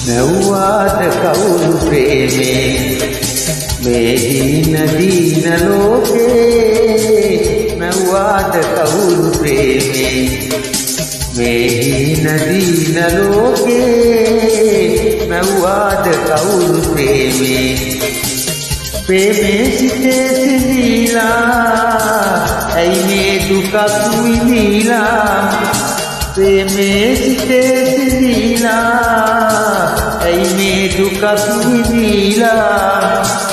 නැව්වාට කවුරු ප්‍රේමේ මේ දීන දීන ලෝකේ නැව්වාට කවුරු ප්‍රේමේ මේ දීන දීන ලෝකේ නැව්වාට කවුරු ප්‍රේමේ ප්‍රේමේ සිටේ සිඳීලා ඇයි මේ දුකක් විඳීලා ප්‍රේමේ සිටේ සිඳීලා ඇයි මේ දුකක් විඳීලා